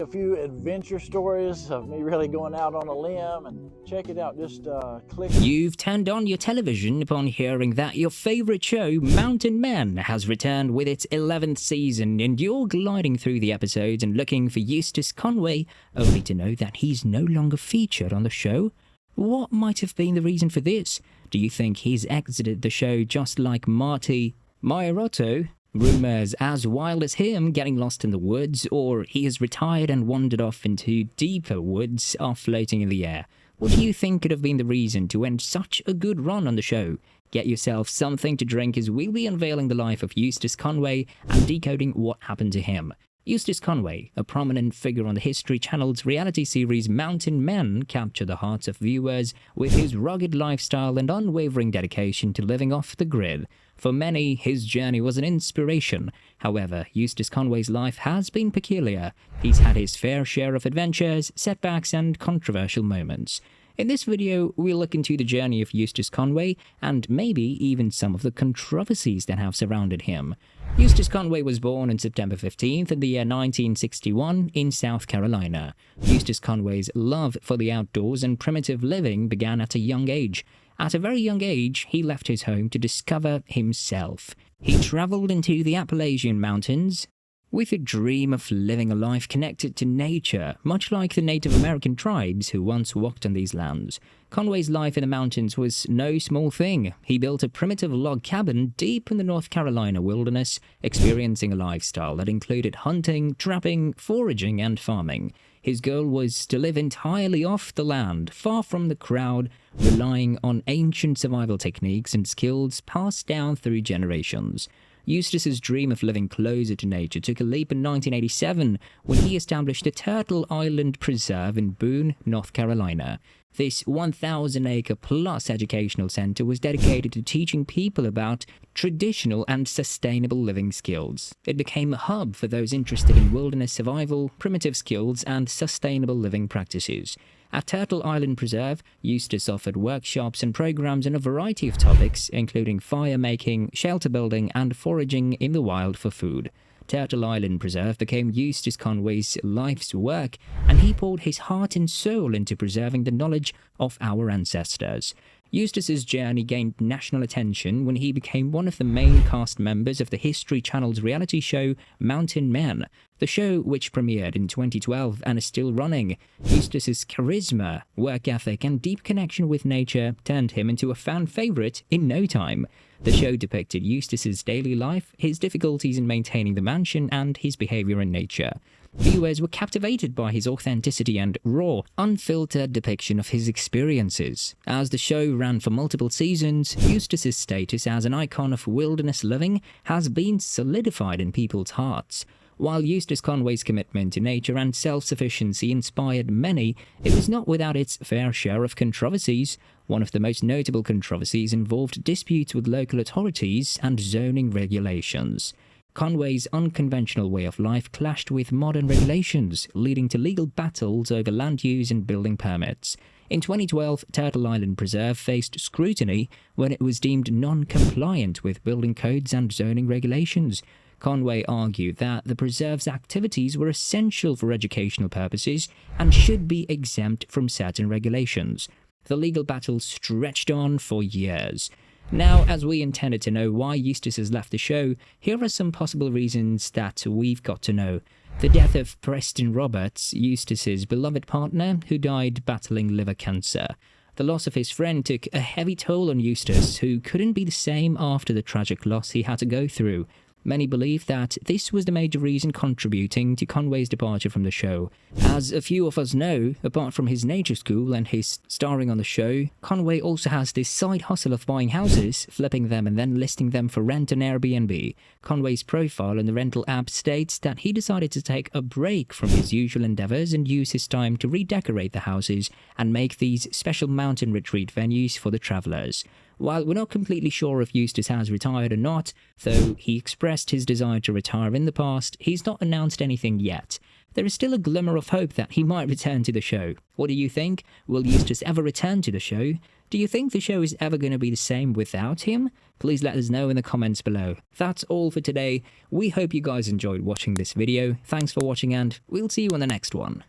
A few adventure stories of me really going out on a limb, and check it out. Just click. You've turned on your television upon hearing that your favorite show, Mountain Men, has returned with its 11th season, and you're gliding through the episodes and looking for Eustace Conway, only to know that he's no longer featured on the show. What might have been the reason for this? Do you think he's exited the show just like Marty Maiorotto? Rumours as wild as him getting lost in the woods, or he has retired and wandered off into deeper woods are floating in the air. What do you think could have been the reason to end such a good run on the show? Get yourself something to drink as we'll be unveiling the life of Eustace Conway and decoding what happened to him. Eustace Conway, a prominent figure on the History Channel's reality series Mountain Men, captured the hearts of viewers with his rugged lifestyle and unwavering dedication to living off the grid. For many, his journey was an inspiration. However, Eustace Conway's life has been peculiar. He's had his fair share of adventures, setbacks, and controversial moments. In this video, we'll look into the journey of Eustace Conway and maybe even some of the controversies that have surrounded him. Eustace Conway was born on September 15th in the year 1961 in South Carolina. Eustace Conway's love for the outdoors and primitive living began at a young age. At a very young age, he left his home to discover himself. He traveled into the Appalachian Mountains with a dream of living a life connected to nature, much like the Native American tribes who once walked on these lands. Conway's life in the mountains was no small thing. He built a primitive log cabin deep in the North Carolina wilderness, experiencing a lifestyle that included hunting, trapping, foraging, and farming. His goal was to live entirely off the land, far from the crowd, relying on ancient survival techniques and skills passed down through generations. Eustace's dream of living closer to nature took a leap in 1987 when he established the Turtle Island Preserve in Boone, North Carolina. This 1,000-acre-plus educational center was dedicated to teaching people about traditional and sustainable living skills. It became a hub for those interested in wilderness survival, primitive skills, and sustainable living practices. At Turtle Island Preserve, Eustace offered workshops and programs on a variety of topics, including fire making, shelter building, and foraging in the wild for food. Turtle Island Preserve became Eustace Conway's life's work, and he poured his heart and soul into preserving the knowledge of our ancestors. Eustace's journey gained national attention when he became one of the main cast members of the History Channel's reality show Mountain Men. The show, which premiered in 2012 and is still running, Eustace's charisma, work ethic, and deep connection with nature turned him into a fan favorite in no time. The show depicted Eustace's daily life, his difficulties in maintaining the mansion, and his behavior in nature. Viewers were captivated by his authenticity and raw, unfiltered depiction of his experiences. As the show ran for multiple seasons, Eustace's status as an icon of wilderness living has been solidified in people's hearts. While Eustace Conway's commitment to nature and self-sufficiency inspired many, it was not without its fair share of controversies. One of the most notable controversies involved disputes with local authorities and zoning regulations. Conway's unconventional way of life clashed with modern regulations, leading to legal battles over land use and building permits. In 2012, Turtle Island Preserve faced scrutiny when it was deemed non-compliant with building codes and zoning regulations. Conway argued that the preserve's activities were essential for educational purposes and should be exempt from certain regulations. The legal battle stretched on for years. Now, as we intended to know why Eustace has left the show, here are some possible reasons that we've got to know. The death of Preston Roberts, Eustace's beloved partner, who died battling liver cancer. The loss of his friend took a heavy toll on Eustace, who couldn't be the same after the tragic loss he had to go through. Many believe that this was the major reason contributing to Conway's departure from the show. As a few of us know, apart from his nature school and his starring on the show, Conway also has this side hustle of buying houses, flipping them and then listing them for rent on Airbnb. Conway's profile on the rental app states that he decided to take a break from his usual endeavors and use his time to redecorate the houses and make these special mountain retreat venues for the travelers. While we're not completely sure if Eustace has retired or not, though he expressed his desire to retire in the past, he's not announced anything yet. There is still a glimmer of hope that he might return to the show. What do you think? Will Eustace ever return to the show? Do you think the show is ever going to be the same without him? Please let us know in the comments below. That's all for today. We hope you guys enjoyed watching this video. Thanks for watching and we'll see you on the next one.